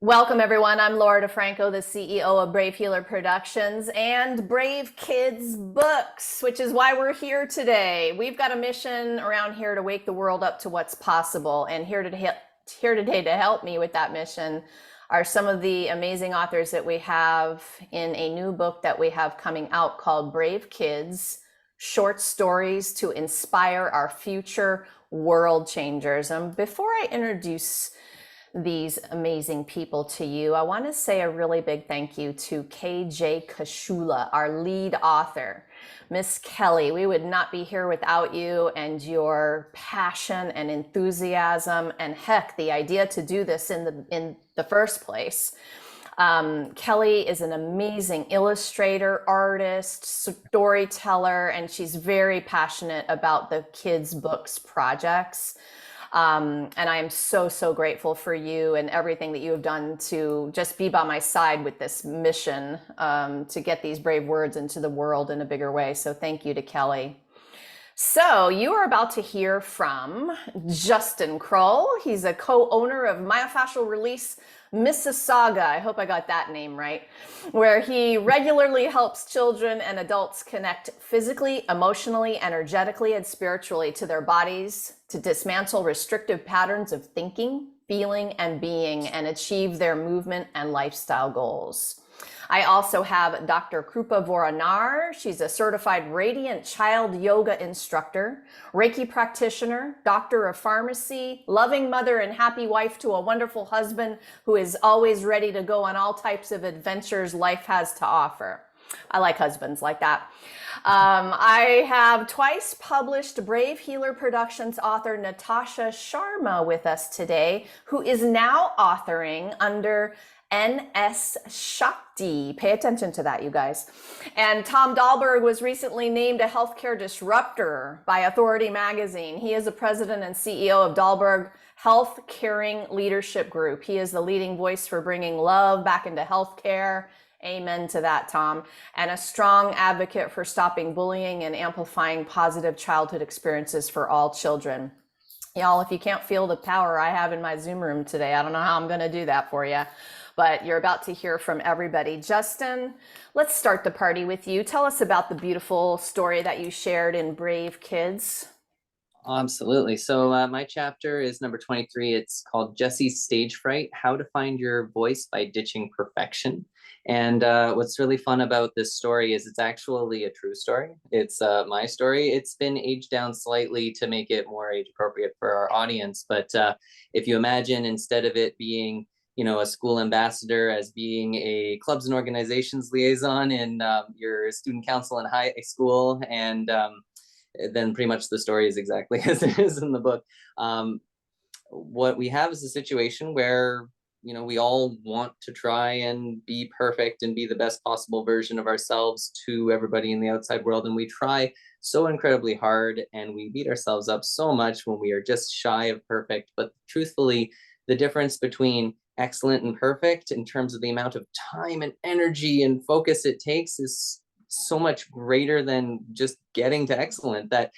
Welcome, everyone. I'm Laura DeFranco, the CEO of Brave Healer Productions and Brave Kids Books, which is why we're here today. We've got a mission around here to wake the world up to what's possible. And here today to help me with that mission are some of the amazing authors that we have in a new book that we have coming out called Brave Kids, Short Stories to Inspire Our Future World Changers. And before I introduce these amazing people to you, I want to say a really big thank you to KJ Kashula, our lead author. Miss Kelly, we would not be here without you and your passion and enthusiasm, and heck, the idea to do this in the first place. Kelly is an amazing illustrator, artist, storyteller, and she's very passionate about the kids' books projects. And I am so grateful for you and everything that you have done to just be by my side with this mission to get these brave words into the world in a bigger way. So thank you to Kelly. So you are about to hear from Justin Kroll. He's a co-owner of Myofascial Release Mississauga. I hope I got that name right, where he regularly helps children and adults connect physically, emotionally, energetically, and spiritually to their bodies to dismantle restrictive patterns of thinking, feeling, and being and achieve their movement and lifestyle goals. I also have Dr. Krupa Voronar. She's a certified radiant child yoga instructor, Reiki practitioner, doctor of pharmacy, loving mother and happy wife to a wonderful husband who is always ready to go on all types of adventures life has to offer. I like husbands like that. I have twice published Brave Healer Productions author Natasha Sharma with us today, who is now authoring under NS Shakti. Pay attention to that, you guys. And Tom Dahlberg was recently named a healthcare disruptor by Authority Magazine. He is the president and CEO of Dahlberg Health Caring Leadership Group. He is the leading voice for bringing love back into healthcare. Amen to that, Tom. And a strong advocate for stopping bullying and amplifying positive childhood experiences for all children. Y'all, if you can't feel the power I have in my Zoom room today, I don't know how I'm going to do that for you. But you're about to hear from everybody. Justin, let's start the party with you. Tell us about the beautiful story that you shared in Brave Kids. Absolutely. So my chapter is number 23. It's called Jesse's Stage Fright, How to Find Your Voice by Ditching Perfection. And what's really fun about this story is it's actually a true story. It's my story. It's been aged down slightly to make it more age appropriate for our audience. But if you imagine, instead of it being a school ambassador, as being a clubs and organizations liaison in your student council in high school, and then pretty much the story is exactly as it is in the book. What we have is a situation where we all want to try and be perfect and be the best possible version of ourselves to everybody in the outside world, and we try so incredibly hard and we beat ourselves up so much when we are just shy of perfect. But truthfully, the difference between excellent and perfect in terms of the amount of time and energy and focus it takes is so much greater than just getting to excellent, that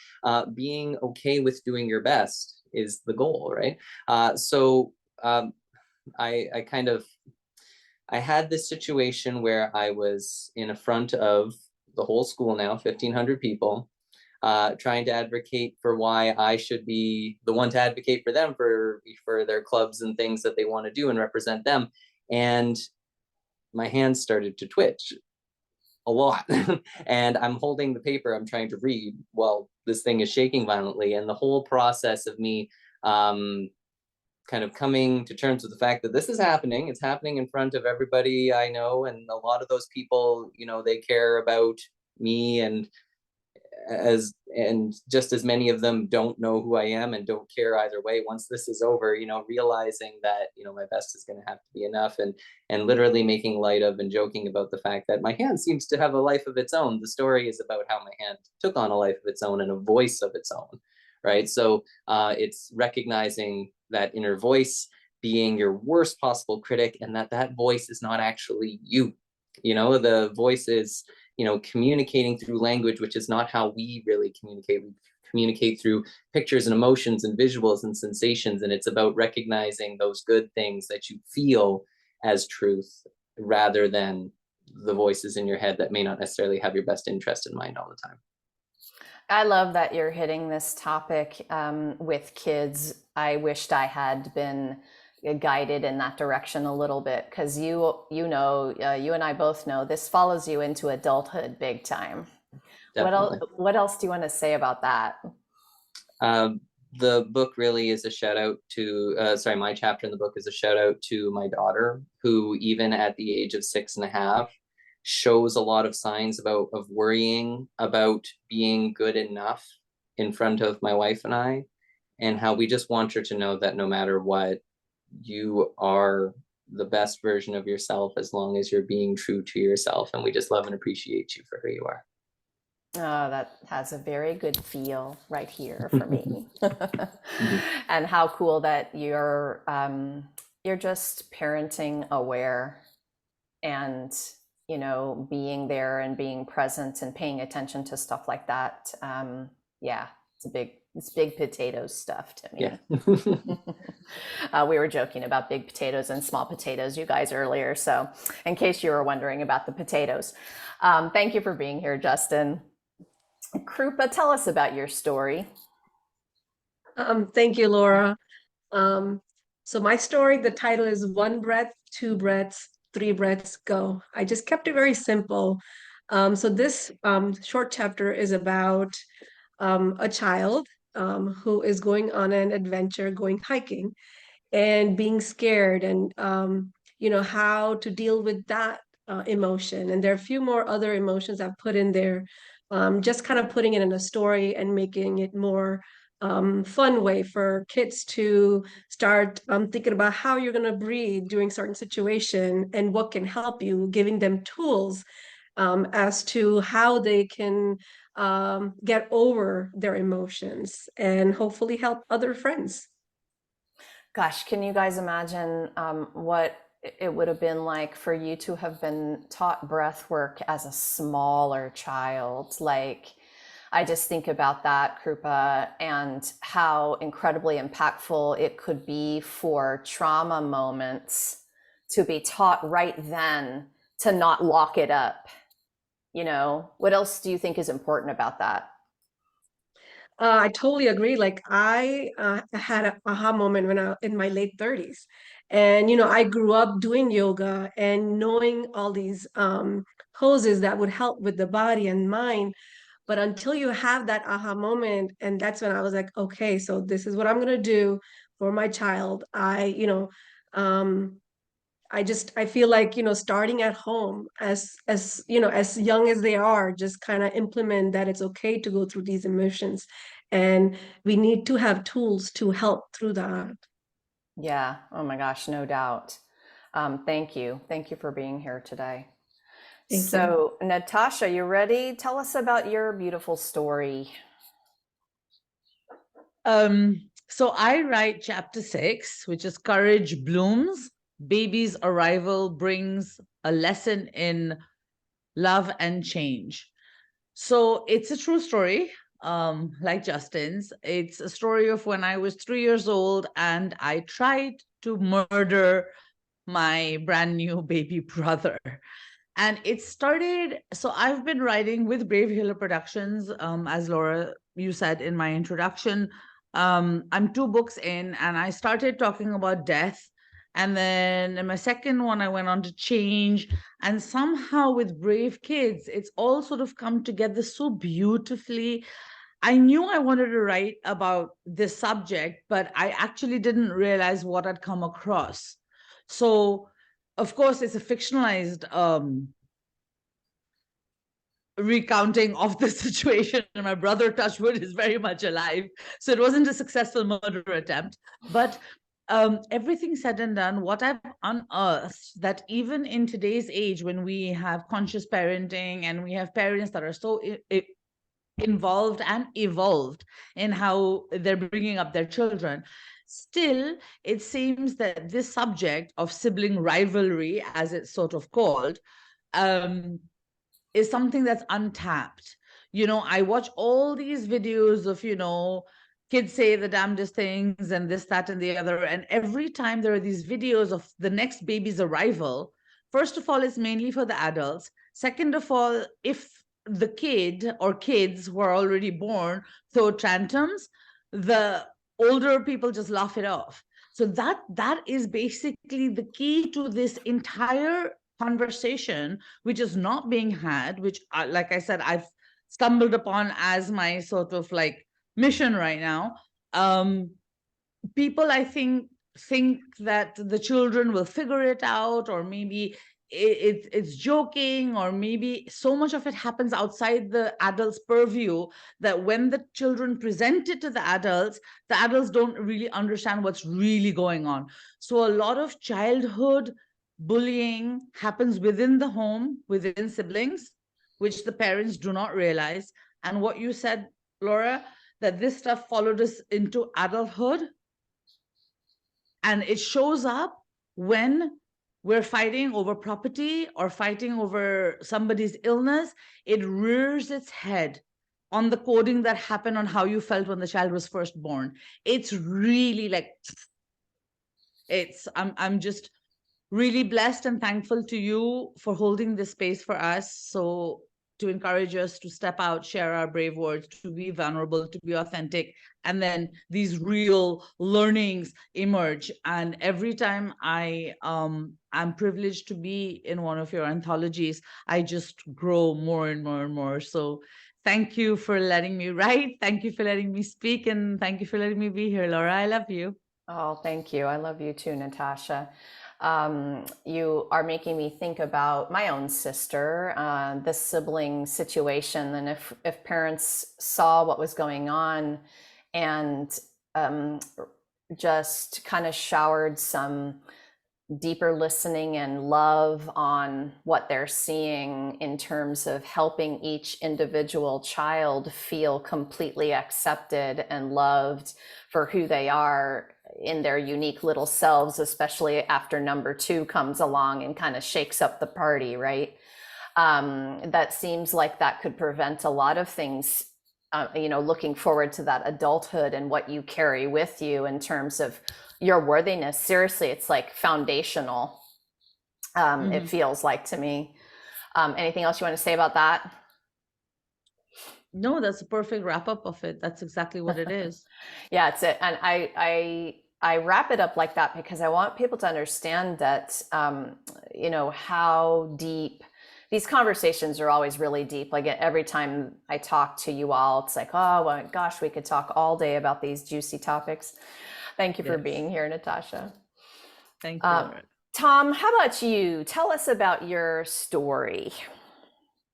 being okay with doing your best is the goal, right? I had this situation where I was in front of the whole school now, 1,500 people, trying to advocate for why I should be the one to advocate for them, for their clubs and things that they want to do and represent them. And my hands started to twitch a lot. And I'm holding the paper I'm trying to read while this thing is shaking violently. And the whole process of me kind of coming to terms with the fact that this is happening, it's happening in front of everybody I know. And a lot of those people, they care about me, and just as many of them don't know who I am and don't care either way. Once this is over, realizing that my best is going to have to be enough, and literally making light of and joking about the fact that my hand seems to have a life of its own. The story is about how my hand took on a life of its own and a voice of its own, right? So it's recognizing that inner voice, being your worst possible critic, and that voice is not actually you. The voice is communicating through language, which is not how we really communicate. We communicate through pictures and emotions and visuals and sensations. And it's about recognizing those good things that you feel as truth, rather than the voices in your head that may not necessarily have your best interest in mind all the time. I love that you're hitting this topic with kids. I wished I had been guided in that direction a little bit, because you and I both know this follows you into adulthood big time. Definitely. What else do you want to say about that? The book really is a shout out to, my chapter in the book is a shout out to my daughter, who even at the age of 6.5 shows a lot of signs of worrying about being good enough in front of my wife and I, and how we just want her to know that no matter what, you are the best version of yourself as long as you're being true to yourself, and we just love and appreciate you for who you are. Oh, that has a very good feel right here for me. And how cool that you're just parenting aware, and being there and being present and paying attention to stuff like that. Yeah, it's big potato stuff to me. Yeah. We were joking about big potatoes and small potatoes, you guys, earlier. So in case you were wondering about the potatoes, thank you for being here, Justin. Krupa, tell us about your story. Thank you, Laura. So my story, the title is One Breath, Two Breaths, Three Breaths, Go. I just kept it very simple. So this short chapter is about a child who is going on an adventure, going hiking, and being scared, and how to deal with that emotion. And there are a few more other emotions I've put in there, just kind of putting it in a story and making it more fun way for kids to start thinking about how you're going to breathe during certain situation and what can help you, giving them tools as to how they can get over their emotions and hopefully help other friends. Gosh, can you guys imagine what it would have been like for you to have been taught breath work as a smaller child? Like, I just think about that, Krupa, and how incredibly impactful it could be for trauma moments to be taught right then to not lock it up. What else do you think is important about that? I totally agree. Like I had an aha moment when I in my late 30s. And I grew up doing yoga and knowing all these poses that would help with the body and mind. But until you have that aha moment, and that's when I was like, okay, so this is what I'm gonna do for my child. Um, I feel like, starting at home as young as they are, just kind of implement that it's okay to go through these emotions. And we need to have tools to help through that. Yeah. Oh my gosh, no doubt. Thank you. Thank you for being here today. Thank you. So, Natasha, you ready? Tell us about your beautiful story. So I write chapter 6, which is Courage Blooms. Baby's arrival brings a lesson in love and change. So it's a true story, like Justin's. It's a story of when I was 3 years old and I tried to murder my brand new baby brother. And it started, so I've been writing with Brave Healer Productions, as Laura, you said in my introduction. I'm 2 books in, and I started talking about death. And then in my second one, I went on to change. And somehow with Brave Kids, it's all sort of come together so beautifully. I knew I wanted to write about this subject, but I actually didn't realize what I'd come across. So, of course, it's a fictionalized recounting of the situation. And my brother, Touchwood, is very much alive. So it wasn't a successful murder attempt. But everything said and done, what I've unearthed, that even in today's age, when we have conscious parenting and we have parents that are so involved and evolved in how they're bringing up their children, still it seems that this subject of sibling rivalry, as it's sort of called, is something that's untapped. I watch all these videos of kids say the damnedest things and this, that, and the other. And every time there are these videos of the next baby's arrival, first of all, it's mainly for the adults. Second of all, if the kid or kids who are already born throw tantrums, the older people just laugh it off. So that is basically the key to this entire conversation, which is not being had, which, like I said, I've stumbled upon as my sort of like mission right now. People, I think that the children will figure it out, or maybe it's joking, or maybe so much of it happens outside the adults' purview that when the children present it to the adults don't really understand what's really going on. So a lot of childhood bullying happens within the home, within siblings, which the parents do not realize. And what you said, Laura, that this stuff followed us into adulthood, and it shows up when we're fighting over property or fighting over somebody's illness. It rears its head on the coding that happened on how you felt when the child was first born. It's really like, I'm just really blessed and thankful to you for holding this space for us. So to encourage us to step out, share our brave words, to be vulnerable, to be authentic, and then these real learnings emerge. And every time I'm privileged to be in one of your anthologies, I just grow more and more and more. So thank you for letting me write. Thank you for letting me speak. And thank you for letting me be here, Laura. I love you. Oh, thank you. I love you too, Natasha. You are making me think about my own sister, the sibling situation, and if parents saw what was going on and just kind of showered some deeper listening and love on what they're seeing in terms of helping each individual child feel completely accepted and loved for who they are in their unique little selves, especially after number 2 comes along and kind of shakes up the party, right? That seems like that could prevent a lot of things, looking forward to that adulthood and what you carry with you in terms of your worthiness. Seriously, it's like foundational. It feels like to me. Anything else you want to say about that? No, that's a perfect wrap up of it. That's exactly what it is. Yeah, it's it. And I wrap it up like that because I want people to understand that, how deep these conversations are. Always really deep. Like every time I talk to you all, it's like, oh my gosh, we could talk all day about these juicy topics. Thank you for being here, Natasha. Thank you. Tom, how about you? Tell us about your story.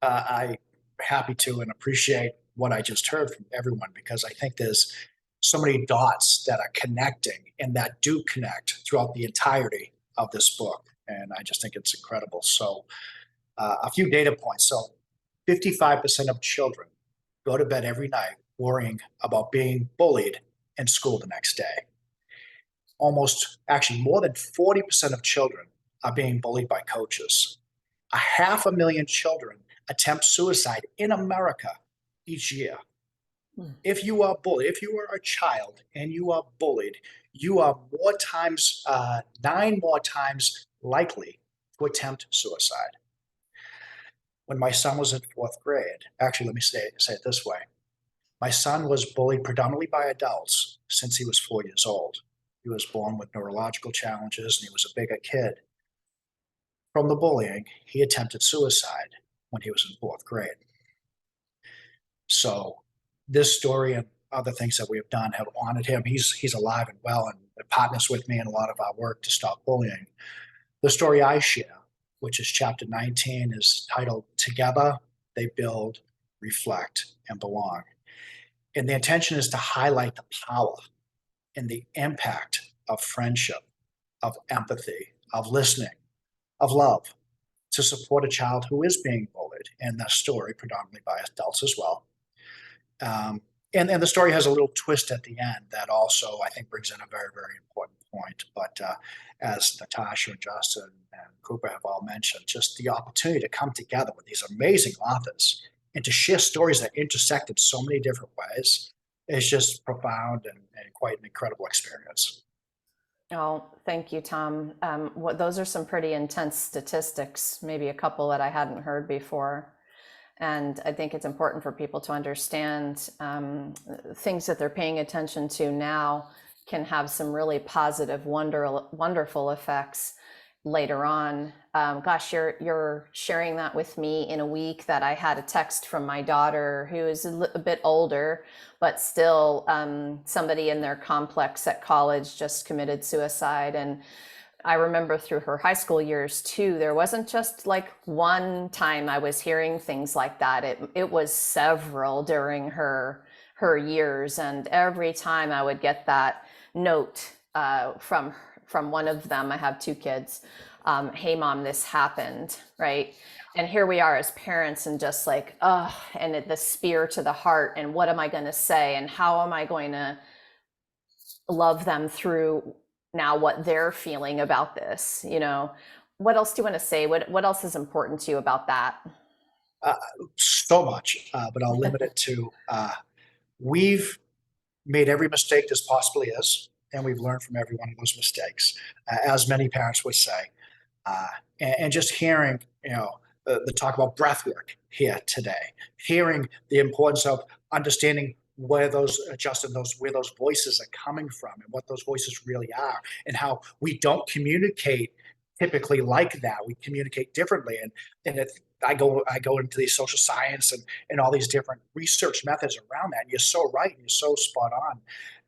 I'm happy to and appreciate what I just heard from everyone, because I think there's so many dots that are connecting and that do connect throughout the entirety of this book. And I just think it's incredible. So a few data points. So 55% of children go to bed every night worrying about being bullied in school the next day. Actually more than 40% of children are being bullied by coaches. 500,000 children attempt suicide in America each year. If you are bullied, if you are a child and you are bullied, you are 9 more times likely to attempt suicide. When my son was in 4th grade, actually, let me say it this way. My son was bullied predominantly by adults since he was 4 years old. He was born with neurological challenges and he was a bigger kid. From the bullying, he attempted suicide when he was in 4th grade. So this story and other things that we have done have honored him. He's alive and well and partners with me in a lot of our work to stop bullying. The story I share, which is chapter 19, is titled Together They Build, Reflect, and Belong. And the intention is to highlight the power and the impact of friendship, of empathy, of listening, of love, to support a child who is being bullied, and the story predominantly by adults as well. And the story has a little twist at the end that also I think brings in a very, very important point. But as Natasha and Justin and Cooper have all mentioned, just the opportunity to come together with these amazing authors and to share stories that intersect in so many different ways, is just profound and quite an incredible experience. Oh, thank you, Tom. Those are some pretty intense statistics, maybe a couple that I hadn't heard before. And I think it's important for people to understand things that they're paying attention to now can have some really positive, wonderful effects later on. Gosh, you're sharing that with me in a week that I had a text from my daughter, who is a bit older, but still somebody in their complex at college just committed suicide. And I remember through her high school years too, there wasn't just like one time I was hearing things like that. It was several during her years, and every time I would get that note from one of them. I have two kids. Hey mom, this happened, right? And here we are as parents, and just like, oh, and the spear to the heart, and what am I going to say, and how am I going to love them through now what they're feeling about this? What else do you want to say? What else is important to you about that? So much, but I'll limit it to we've made every mistake this possibly is, and we've learned from every one of those mistakes, as many parents would say. And just hearing, the talk about breath work here today, hearing the importance of understanding where those where those voices are coming from and what those voices really are, and how we don't communicate typically like that. We communicate differently, and I go into these social science and all these different research methods around that. And you're so right, and you're so spot on.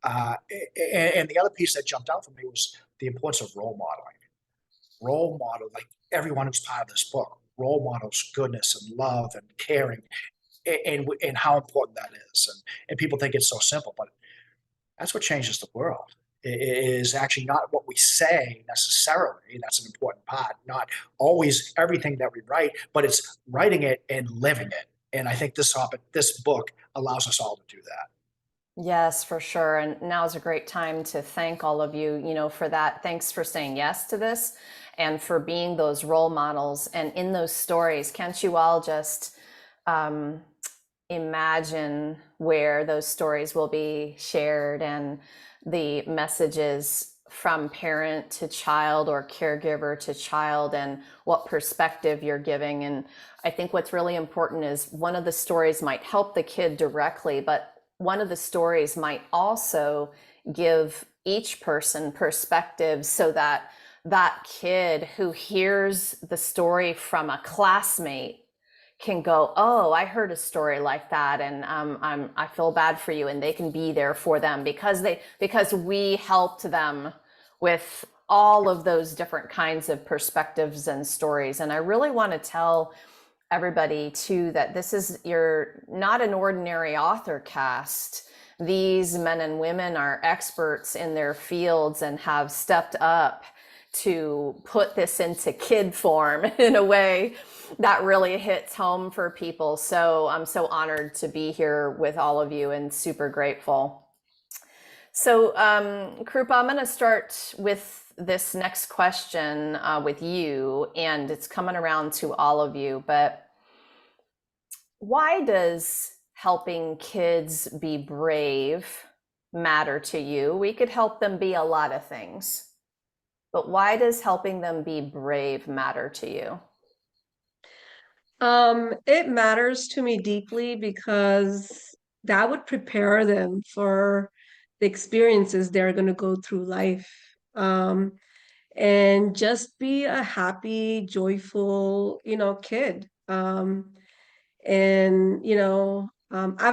And the other piece that jumped out for me was the importance of role modeling. Role model, like everyone who's part of this book, role models goodness and love and caring, and how important that is. And people think it's so simple, but that's what changes the world. It is actually not what we say necessarily. That's an important part. Not always everything that we write, but it's writing it and living it. And I think this book allows us all to do that. Yes, for sure. And now is a great time to thank all of you, for that. Thanks for saying yes to this and for being those role models. And in those stories, can't you all just imagine where those stories will be shared, and the messages from parent to child or caregiver to child, and what perspective you're giving? And I think what's really important is one of the stories might help the kid directly, but one of the stories might also give each person perspective, so that that kid who hears the story from a classmate can go, oh, I heard a story like that, and I feel bad for you, and they can be there for them because we helped them with all of those different kinds of perspectives and stories. And I really want to tell everybody too that you're not an ordinary author cast. These men and women are experts in their fields and have stepped up to put this into kid form in a way that really hits home for people. So I'm so honored to be here with all of you and super grateful. So Krupa, I'm going to start with this next question with you, and it's coming around to all of you, but why does helping kids be brave matter to you? We could help them be a lot of things, but why does helping them be brave matter to you? It matters to me deeply because that would prepare them for the experiences they're going to go through life. And just be a happy, joyful, kid. I've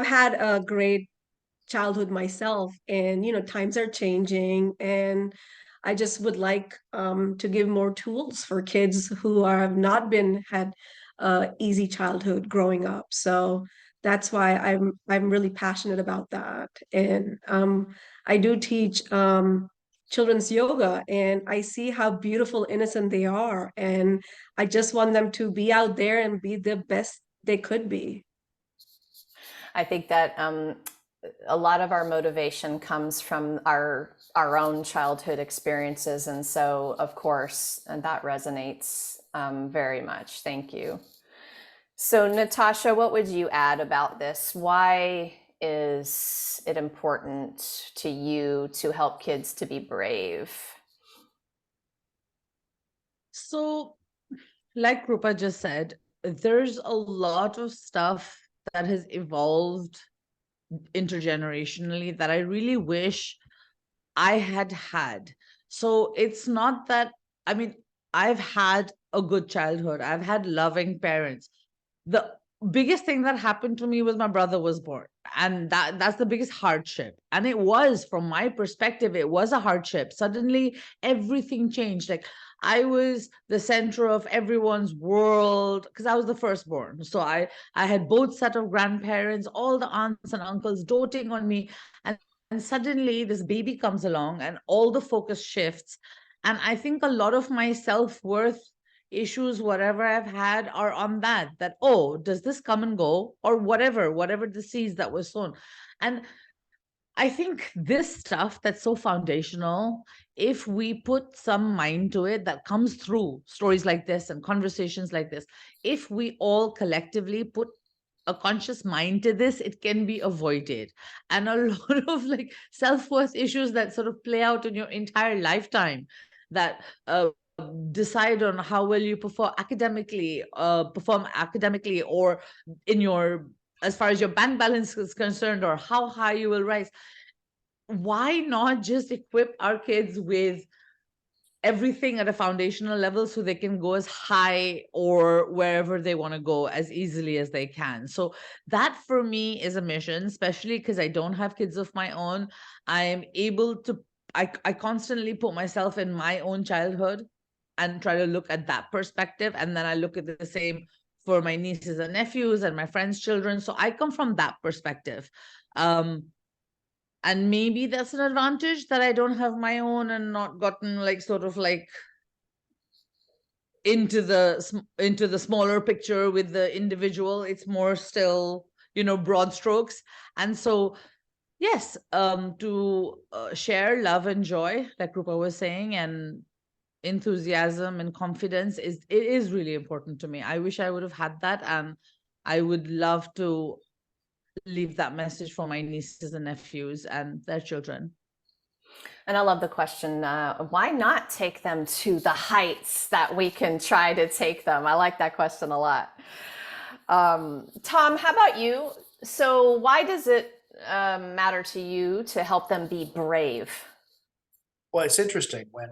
had a great childhood myself, and times are changing, and I just would like to give more tools for kids who have not had easy childhood growing up. So that's why I'm really passionate about that. And I do teach children's yoga, and I see how beautiful, innocent they are, and I just want them to be out there and be the best they could be. I think that a lot of our motivation comes from our own childhood experiences, and so of course, and that resonates very much. Thank you. So Natasha, what would you add about this? Why is it important to you to help kids to be brave? So, like Rupa just said, there's a lot of stuff that has evolved intergenerationally that I really wish I had had. So it's not that, I mean, I've had a good childhood, I've had loving parents. The biggest thing that happened to me was my brother was born, and that's the biggest hardship. And it was, from my perspective, it was a hardship. Suddenly everything changed. Like, I was the center of everyone's world because I was the firstborn. So I had both set of grandparents, all the aunts and uncles doting on me, and suddenly this baby comes along and all the focus shifts. And I think a lot of my self-worth issues, whatever I've had, are on that, oh, does this come and go, or whatever the seeds that was sown. And I think this stuff that's so foundational, if we put some mind to it, that comes through stories like this and conversations like this, if we all collectively put a conscious mind to this, it can be avoided. And a lot of like self-worth issues that sort of play out in your entire lifetime, that decide on how well you perform academically, or in your, as far as your bank balance is concerned, or how high you will rise. Why not just equip our kids with everything at a foundational level so they can go as high or wherever they want to go as easily as they can? So that for me is a mission, especially because I don't have kids of my own. I am able to, I constantly put myself in my own childhood and try to look at that perspective. And then I look at the same for my nieces and nephews and my friends' children. So I come from that perspective. And maybe that's an advantage, that I don't have my own and not gotten like sort of like into the smaller picture with the individual. It's more still, broad strokes. And so yes, to share love and joy, like Rupa was saying, and enthusiasm and confidence, it is really important to me. I wish I would have had that, and I would love to leave that message for my nieces and nephews and their children. And I love the question, why not take them to the heights that we can try to take them? I like that question a lot. Tom, how about you? So why does it matter to you to help them be brave? Well, it's interesting when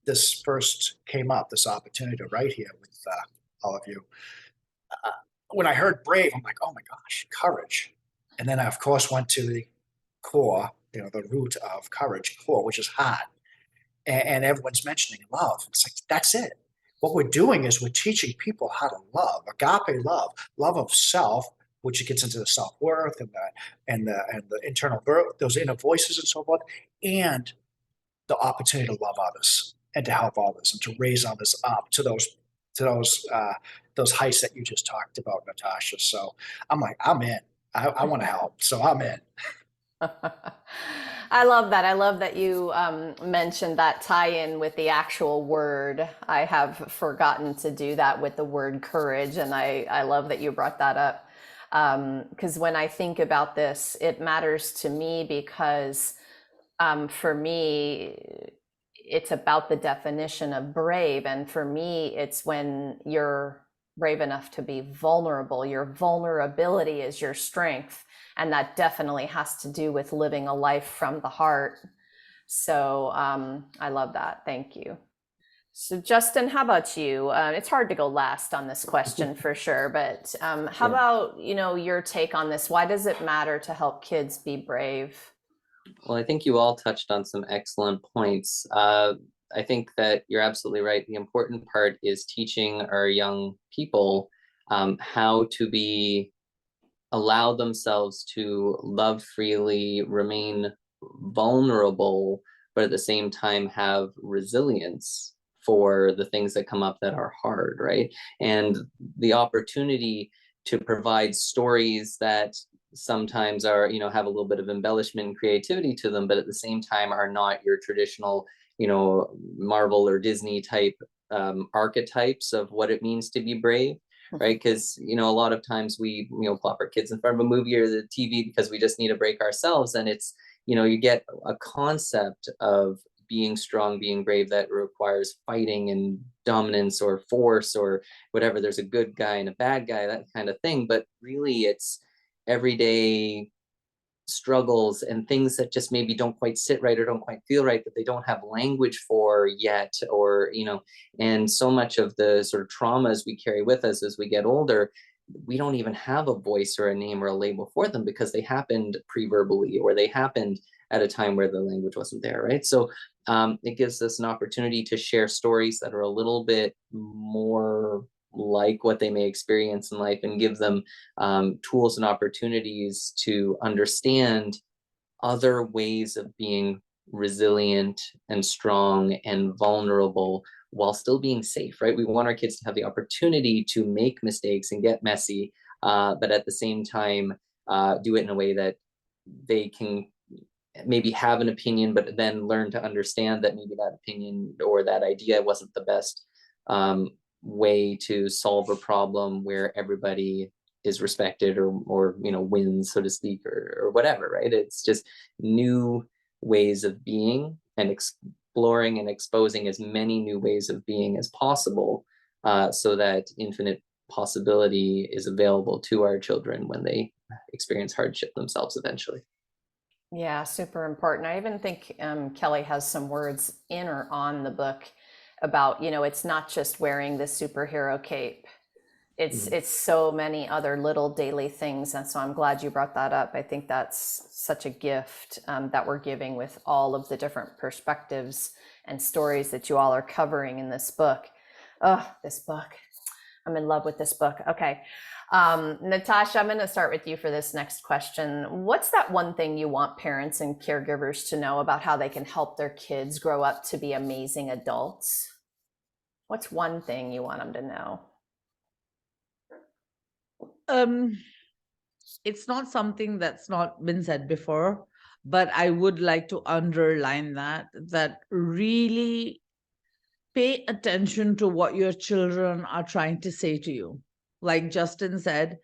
this first came up, this opportunity to write here with all of you. When I heard brave, I'm like, oh my gosh, courage. And then I, of course, went to the core, the root of courage, core, which is heart. And everyone's mentioning love. It's like, that's it. What we're doing is we're teaching people how to love, agape love of self, which gets into the self-worth and the internal birth, those inner voices and so forth, and the opportunity to love others and to help others and to raise others up to those heights that you just talked about, Natasha. So I'm like, I'm in. I want to help, so I'm in. I love that. I love that you mentioned that tie-in with the actual word. I have forgotten to do that with the word courage, and I love that you brought that up. Because when I think about this, it matters to me because for me, it's about the definition of brave. And for me, it's when you're brave enough to be vulnerable. Your vulnerability is your strength. And that definitely has to do with living a life from the heart. So I love that. Thank you. So Justin, how about you? It's hard to go last on this question for sure, but how about, your take on this? Why does it matter to help kids be brave? Well, I think you all touched on some excellent points. I think that you're absolutely right. The important part is teaching our young people how to allow themselves to love freely, remain vulnerable, but at the same time have resilience for the things that come up that are hard, right? And the opportunity to provide stories that sometimes are, have a little bit of embellishment and creativity to them, but at the same time are not your traditional, Marvel or Disney type archetypes of what it means to be brave. right? Because, you know, a lot of times we, you know, plop our kids in front of a movie or the TV because we just need a break ourselves. And it's, you know, you get a concept of being strong, being brave that requires fighting and dominance or force or whatever. There's a good guy and a bad guy, that kind of thing. But really, it's everyday struggles and things that just maybe don't quite sit right or don't quite feel right, that they don't have language for yet, or, you know, and so much of the sort of traumas we carry with us as we get older, we don't even have a voice or a name or a label for them because they happened pre-verbally, or they happened at a time where the language wasn't there, right? So it gives us an opportunity to share stories that are a little bit more like what they may experience in life, and give them tools and opportunities to understand other ways of being resilient and strong and vulnerable while still being safe, right? We want our kids to have the opportunity to make mistakes and get messy, but at the same time, do it in a way that they can maybe have an opinion, but then learn to understand that maybe that opinion or that idea wasn't the best way to solve a problem where everybody is respected or you know, wins, so to speak, or whatever, right? It's just new ways of being, and exploring and exposing as many new ways of being as possible, so that infinite possibility is available to our children when they experience hardship themselves eventually. Yeah, super important. I even think Kelly has some words in or on the book about, you know, it's not just wearing the superhero cape. It's so many other little daily things. And so I'm glad you brought that up. I think that's such a gift that we're giving with all of the different perspectives and stories that you all are covering in this book. Oh, this book. I'm in love with this book. Okay. Natasha, I'm going to start with you for this next question. What's that one thing you want parents and caregivers to know about how they can help their kids grow up to be amazing adults? What's one thing you want them to know? It's not something that's not been said before, but I would like to underline that really pay attention to what your children are trying to say to you. Like Justin said,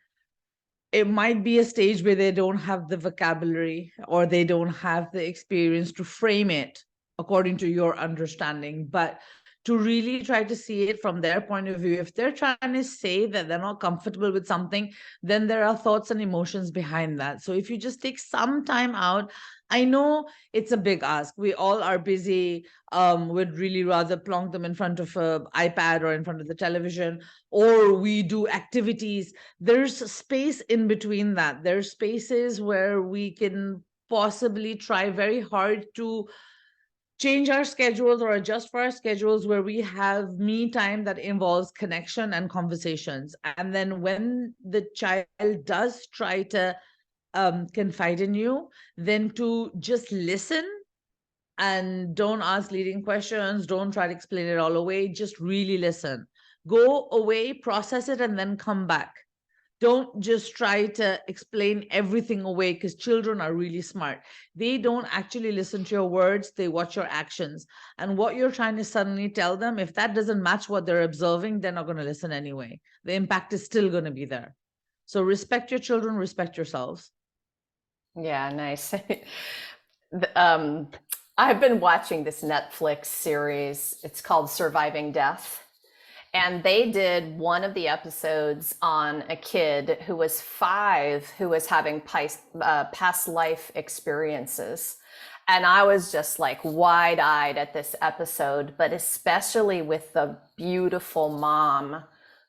it might be a stage where they don't have the vocabulary or they don't have the experience to frame it according to your understanding, but to really try to see it from their point of view. If they're trying to say that they're not comfortable with something, then there are thoughts and emotions behind that. So if you just take some time out, I know it's a big ask. We all are busy. We'd really rather plonk them in front of an iPad or in front of the television, or we do activities. There's space in between that. There's spaces where we can possibly try very hard to change our schedules or adjust for our schedules, where we have me time that involves connection and conversations. And then when the child does try to confide in you, then to just listen and don't ask leading questions. Don't try to explain it all away. Just really listen. Go away, process it, and then come back. Don't just try to explain everything away, because children are really smart. They don't actually listen to your words, they watch your actions. And what you're trying to suddenly tell them, if that doesn't match what they're observing, they're not going to listen anyway. The impact is still going to be there. So respect your children, respect yourselves. Yeah, nice. I've been watching this Netflix series. It's called Surviving Death. And they did one of the episodes on a kid who was 5 who was having past life experiences. And I was just like wide-eyed at this episode, but especially with the beautiful mom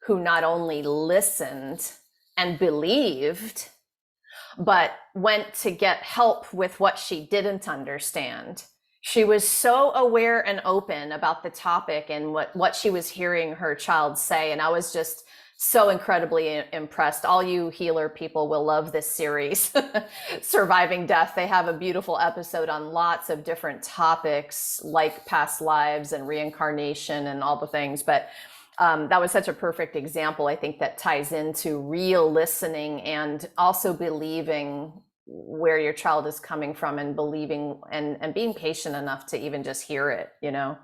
who not only listened and believed, but went to get help with what she didn't understand. She was so aware and open about the topic and what she was hearing her child say. And I was just so incredibly impressed. All you healer people will love this series, Surviving Death. They have a beautiful episode on lots of different topics like past lives and reincarnation and all the things. But that was such a perfect example, I think, that ties into real listening and also believing where your child is coming from, and believing and being patient enough to even just hear it, you know.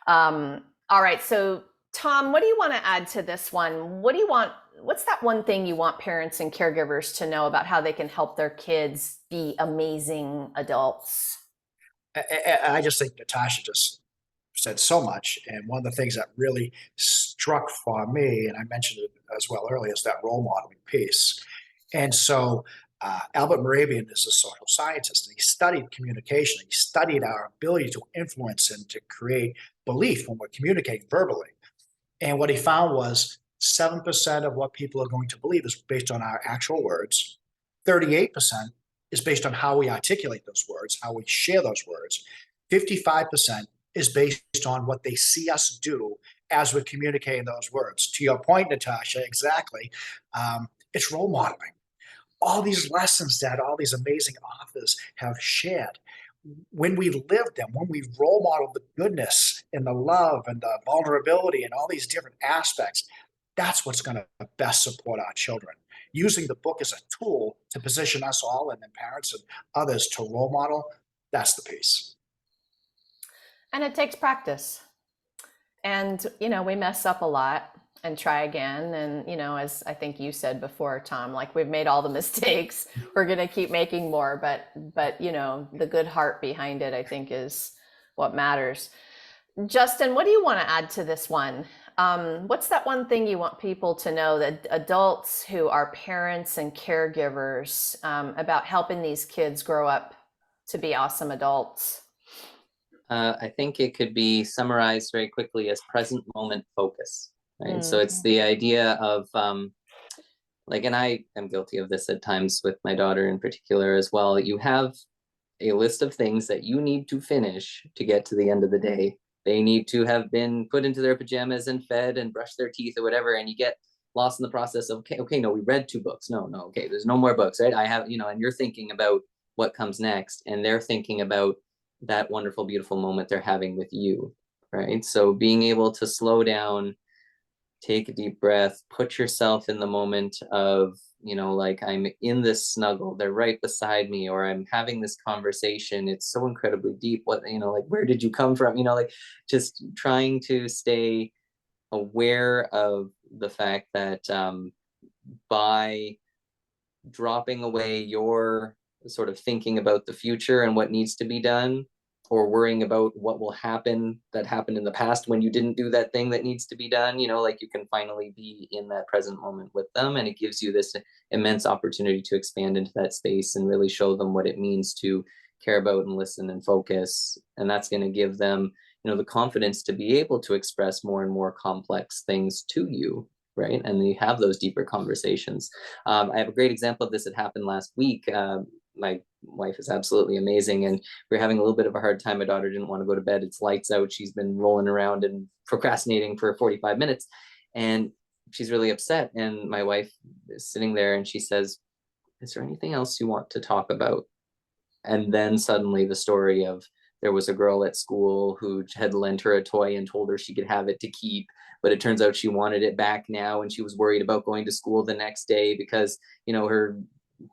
All right, so Tom, what do you want to add to this one? What's that one thing you want parents and caregivers to know about how they can help their kids be amazing adults? I just think Natasha just said so much. And one of the things that really struck for me, and I mentioned it as well earlier, is that role modeling piece. And so Albert Moravian is a social scientist, and he studied communication. He studied our ability to influence and to create belief when we're communicating verbally. And what he found was 7% of what people are going to believe is based on our actual words. 38% is based on how we articulate those words, how we share those words. 55% is based on what they see us do as we're communicating those words. To your point, Natasha, exactly. It's role modeling. All these lessons that all these amazing authors have shared, when we live them, when we role model the goodness and the love and the vulnerability and all these different aspects, that's what's going to best support our children. Using the book as a tool to position us all, and then parents and others, to role model, that's the piece. And it takes practice. And, we mess up a lot and try again. And, as I think you said before, Tom, like, we've made all the mistakes. We're going to keep making more, but, the good heart behind it, I think, is what matters. Justin, what do you want to add to this one? What's that one thing you want people to know, that adults who are parents and caregivers, about helping these kids grow up to be awesome adults? I think it could be summarized very quickly as present moment focus, right? So it's the idea of, and I am guilty of this at times with my daughter in particular as well. You have a list of things that you need to finish to get to the end of the day. They need to have been put into their pajamas and fed and brushed their teeth or whatever, and you get lost in the process of, okay, no, we read 2 books. No, okay, there's no more books, right? I have, and you're thinking about what comes next, and they're thinking about that wonderful, beautiful moment they're having with you, right? So being able to slow down, take a deep breath, put yourself in the moment of, like, I'm in this snuggle, they're right beside me, or I'm having this conversation, it's so incredibly deep. What, like, where did you come from? Like, just trying to stay aware of the fact that by dropping away your sort of thinking about the future and what needs to be done, or worrying about what will happen that happened in the past when you didn't do that thing that needs to be done, like, you can finally be in that present moment with them. And it gives you this immense opportunity to expand into that space and really show them what it means to care about and listen and focus. And that's going to give them, the confidence to be able to express more and more complex things to you, right? And you have those deeper conversations. I have a great example of this that happened last week. My wife is absolutely amazing, and we're having a little bit of a hard time. My daughter didn't want to go to bed. It's lights out. She's been rolling around and procrastinating for 45 minutes, and she's really upset. And my wife is sitting there, and she says, "Is there anything else you want to talk about?" And then suddenly the story of, there was a girl at school who had lent her a toy and told her she could have it to keep, but it turns out she wanted it back now, and she was worried about going to school the next day because, her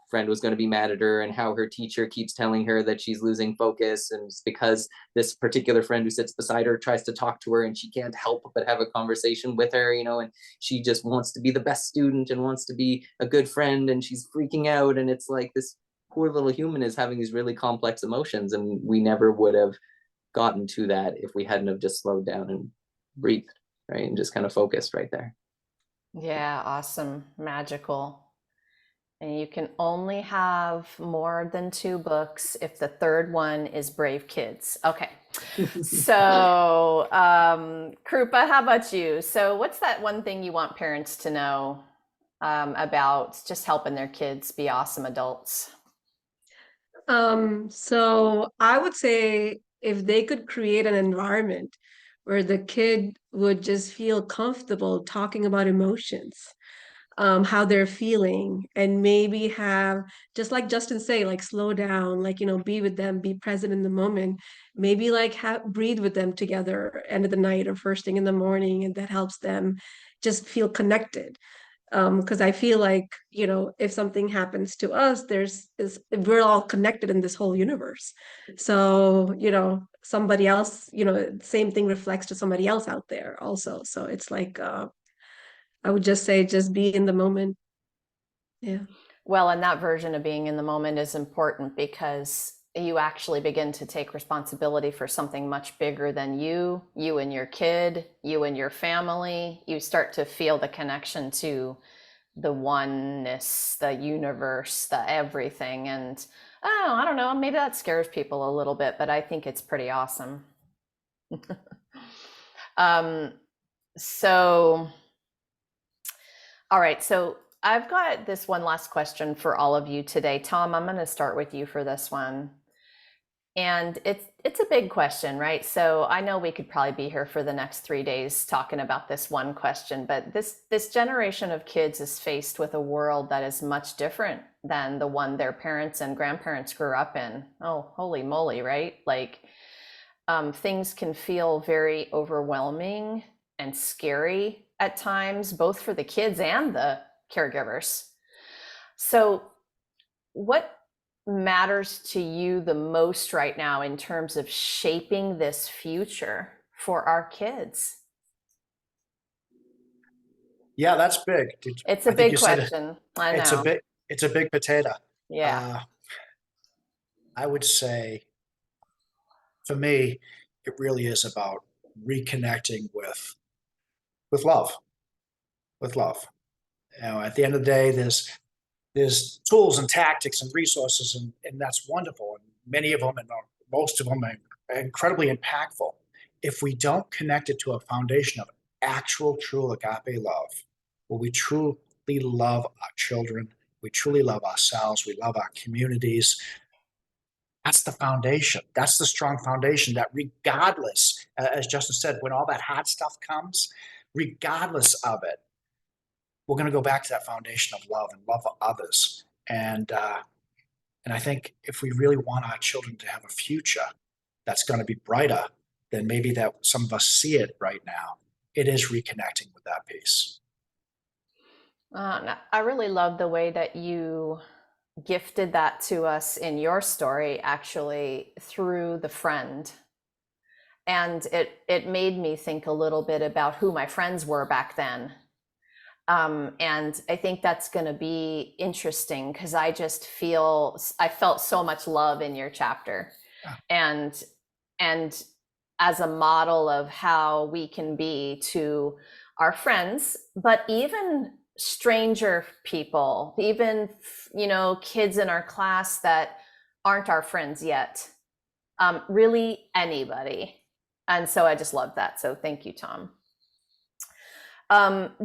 friend was going to be mad at her, and how her teacher keeps telling her that she's losing focus, and it's because this particular friend who sits beside her tries to talk to her, and she can't help but have a conversation with her, and she just wants to be the best student and wants to be a good friend, and she's freaking out. And it's like, this poor little human is having these really complex emotions, and we never would have gotten to that if we hadn't have just slowed down and breathed, right? And just kind of focused right there. Yeah, awesome, magical. And you can only have more than 2 books if the third one is Brave Kids. Okay. So, Krupa, how about you? So what's that one thing you want parents to know about just helping their kids be awesome adults? So I would say, if they could create an environment where the kid would just feel comfortable talking about emotions, how they're feeling, and maybe have, just like Justin say, like, slow down, like, be with them, be present in the moment, maybe like breathe with them together end of the night or first thing in the morning, and that helps them just feel connected. Because I feel like, if something happens to us, we're all connected in this whole universe. So, somebody else, same thing reflects to somebody else out there also. So it's like, I would just say, just be in the moment. Yeah. Well, and that version of being in the moment is important because you actually begin to take responsibility for something much bigger than you and your kid, you and your family. You start to feel the connection to the oneness, the universe, the everything. And oh, I don't know, maybe that scares people a little bit, but I think it's pretty awesome. So, all right. So I've got this one last question for all of you today. Tom, I'm going to start with you for this one. And it's a big question, right? So I know we could probably be here for the next 3 days talking about this one question, but this generation of kids is faced with a world that is much different than the one their parents and grandparents grew up in. Oh, holy moly, right? Like things can feel very overwhelming and scary at times, both for the kids and the caregivers. So what matters to you the most right now in terms of shaping this future for our kids? Yeah, that's big. It's I a think big you said it. question. I know. It's a big potato. Yeah. I would say for me, it really is about reconnecting with love, with love. At the end of the day, there's tools and tactics and resources, and that's wonderful. And many of them, and most of them, are incredibly impactful. If we don't connect it to a foundation of actual, true agape love, where we truly love our children, we truly love ourselves, we love our communities, that's the foundation. That's the strong foundation that regardless, as Justin said, when all that hard stuff comes, regardless of it, we're going to go back to that foundation of love and love for others. And I think if we really want our children to have a future that's going to be brighter than maybe that some of us see it right now, it is reconnecting with that piece. I really love the way that you gifted that to us in your story, actually, through the friend. And it made me think a little bit about who my friends were back then. And I think that's going to be interesting because I felt so much love in your chapter. Yeah. And as a model of how we can be to our friends, but even stranger people, even, kids in our class that aren't our friends yet, really anybody. And so I just love that. So thank you, Tom.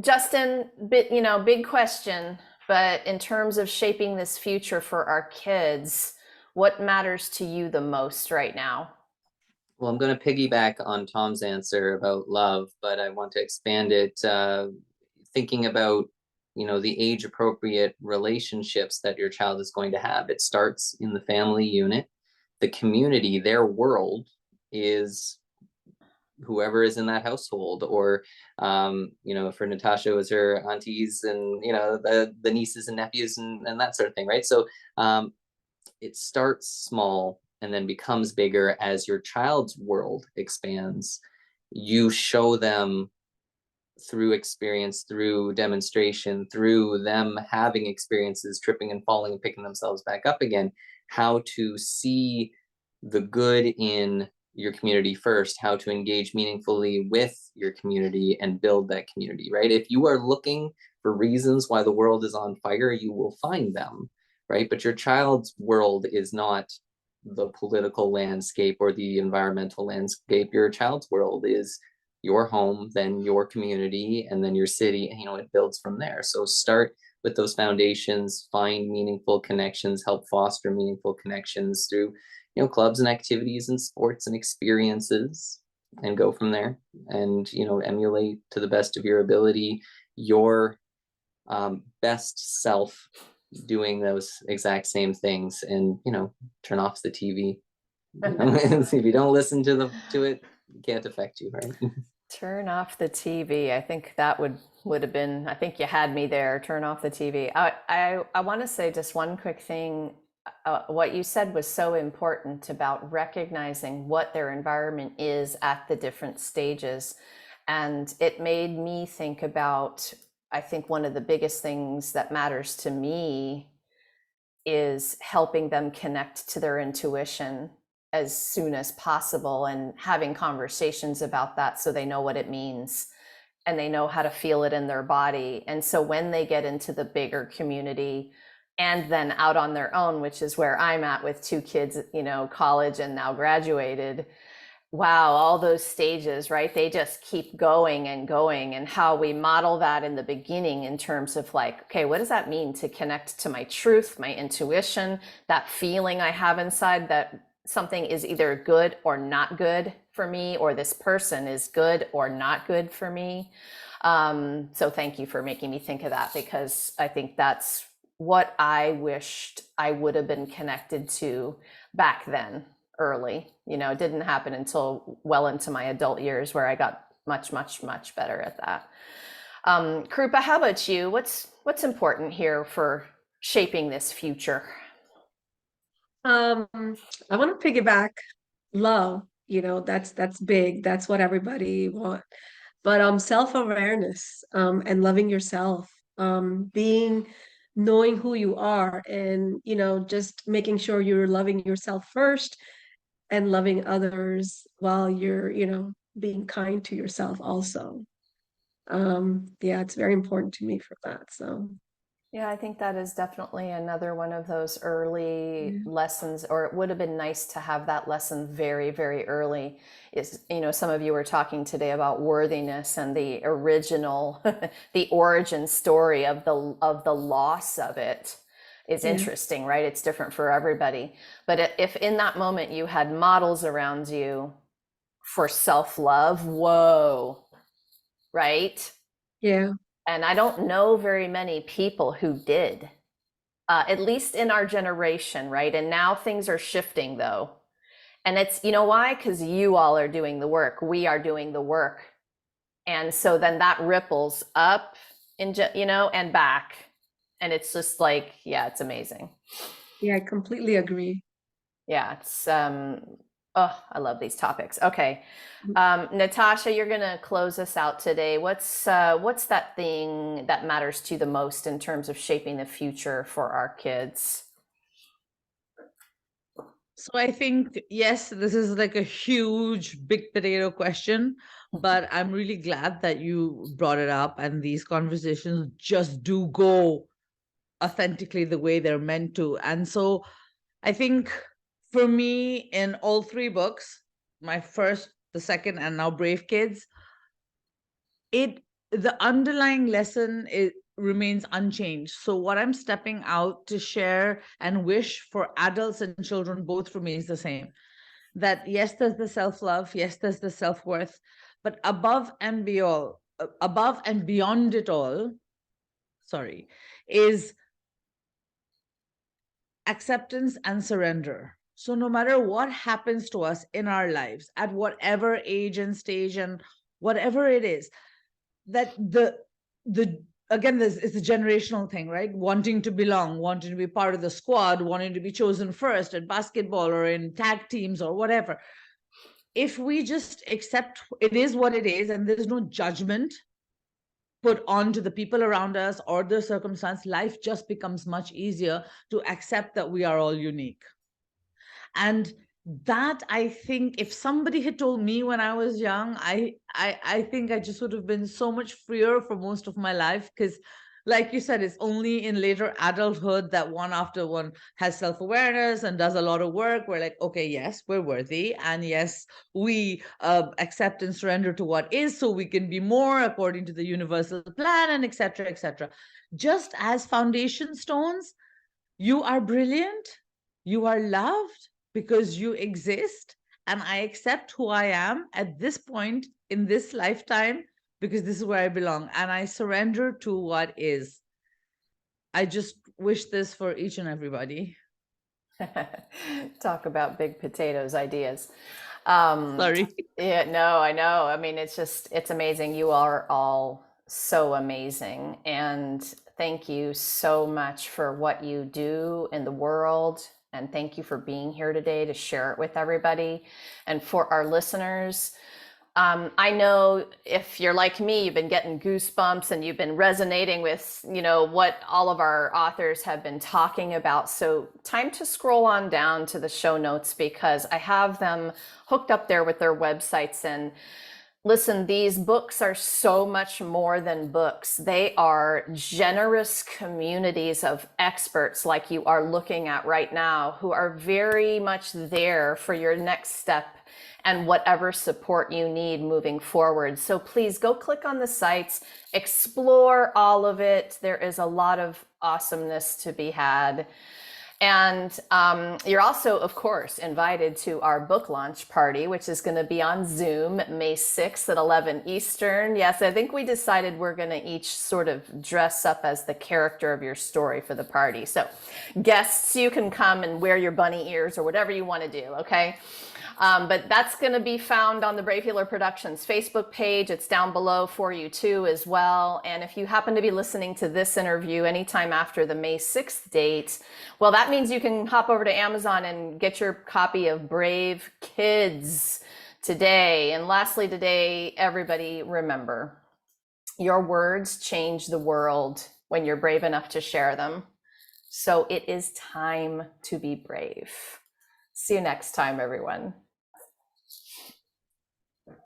Justin, big question, but in terms of shaping this future for our kids, what matters to you the most right now? Well, I'm going to piggyback on Tom's answer about love, but I want to expand it, thinking about, the age appropriate relationships that your child is going to have. It starts in the family unit. The community, their world is whoever is in that household, or for Natasha, it was her aunties and the nieces and nephews and that sort of thing, right? So it starts small and then becomes bigger as your child's world expands. You show them through experience, through demonstration, through them having experiences, tripping and falling and picking themselves back up again, how to see the good in your community first, how to engage meaningfully with your community and build that community, right? If you are looking for reasons why the world is on fire, you will find them, right? But your child's world is not the political landscape or the environmental landscape. Your child's world is your home, then your community, and then your city, and it builds from there. So start with those foundations, find meaningful connections, help foster meaningful connections through clubs and activities and sports and experiences, and go from there. And emulate to the best of your ability your best self doing those exact same things. And turn off the TV. If you don't listen to it, it can't affect you, right? Turn off the TV. I think that would have been, I think you had me there. Turn off the TV. I want to say just one quick thing. what you said was so important about recognizing what their environment is at the different stages. And it made me think about, I think one of the biggest things that matters to me is helping them connect to their intuition as soon as possible and having conversations about that so they know what it means and they know how to feel it in their body. And so when they get into the bigger community and then out on their own, which is where I'm at with 2 kids, college and now graduated, wow, all those stages, right? They just keep going and going. And how we model that in the beginning in terms of like, okay, what does that mean to connect to my truth, my intuition, that feeling I have inside that something is either good or not good for me, or this person is good or not good for me. So thank you for making me think of that, because I think that's what I wished I would have been connected to back then, early. It didn't happen until well into my adult years where I got much, much, much better at that. Krupa, how about you? What's important here for shaping this future? I want to piggyback love, that's big. That's what everybody want. But self-awareness, and loving yourself, knowing who you are, and just making sure you're loving yourself first and loving others while you're, being kind to yourself also. Yeah, it's very important to me for that. So Yeah, I think that is definitely another one of those early lessons, or it would have been nice to have that lesson very, very early. Some of you were talking today about worthiness and the original, the origin story of the loss of it is interesting, right? It's different for everybody. But if in that moment you had models around you for self-love, whoa, right? yeah. And I don't know very many people who did, at least in our generation, right? And now things are shifting though. And it's, why? Because you all are doing the work. We are doing the work. And so then that ripples up, and back. And it's just like, yeah, it's amazing. Yeah, I completely agree. Yeah, it's, I love these topics. Okay. Natasha, you're going to close us out today. What's that thing that matters to you the most in terms of shaping the future for our kids? So I think, yes, this is like a huge big potato question, but I'm really glad that you brought it up, and these conversations just do go authentically the way they're meant to. And so I think for me, in all 3 books, my first, the second, and now Brave Kids, the underlying lesson remains unchanged. So what I'm stepping out to share and wish for adults and children both remains the same. That yes, there's the self-love, yes, there's the self-worth, but above and beyond it all, is acceptance and surrender. So no matter what happens to us in our lives, at whatever age and stage and whatever it is, that the again, this is a generational thing, right? Wanting to belong, wanting to be part of the squad, wanting to be chosen first at basketball or in tag teams or whatever. If we just accept it is what it is, and there's no judgment put on to the people around us or the circumstance, life just becomes much easier to accept that we are all unique. And that, I think, if somebody had told me when I was young, I think I just would have been so much freer for most of my life, because like you said, it's only in later adulthood that one after one has self-awareness and does a lot of work. We're like, okay, yes, we're worthy, and yes, we accept and surrender to what is, so we can be more according to the universal plan, and etc., etc. Just as foundation stones, you are brilliant, you are loved because you exist, and I accept who I am at this point in this lifetime because this is where I belong, and I surrender to what is. I just wish this for each and everybody. Talk about big potatoes ideas. Sorry. Yeah, no, I know. I mean, it's amazing. You are all so amazing. And thank you so much for what you do in the world. And thank you for being here today to share it with everybody. And for our listeners, I know if you're like me, you've been getting goosebumps and you've been resonating with, what all of our authors have been talking about. So time to scroll on down to the show notes because I have them hooked up there with their websites. And listen, these books are so much more than books. They are generous communities of experts like you are looking at right now who are very much there for your next step and whatever support you need moving forward. So please go click on the sites, explore all of it. There is a lot of awesomeness to be had. And you're also, of course, invited to our book launch party, which is going to be on Zoom May 6th at 11 Eastern. Yes, I think we decided we're going to each sort of dress up as the character of your story for the party. So guests, you can come and wear your bunny ears or whatever you want to do, okay? But that's going to be found on the Brave Healer Productions Facebook page. It's down below for you too as well. And if you happen to be listening to this interview anytime after the May 6th date, well, that means you can hop over to Amazon and get your copy of Brave Kids today. And lastly today, everybody remember, your words change the world when you're brave enough to share them. So it is time to be brave. See you next time, everyone.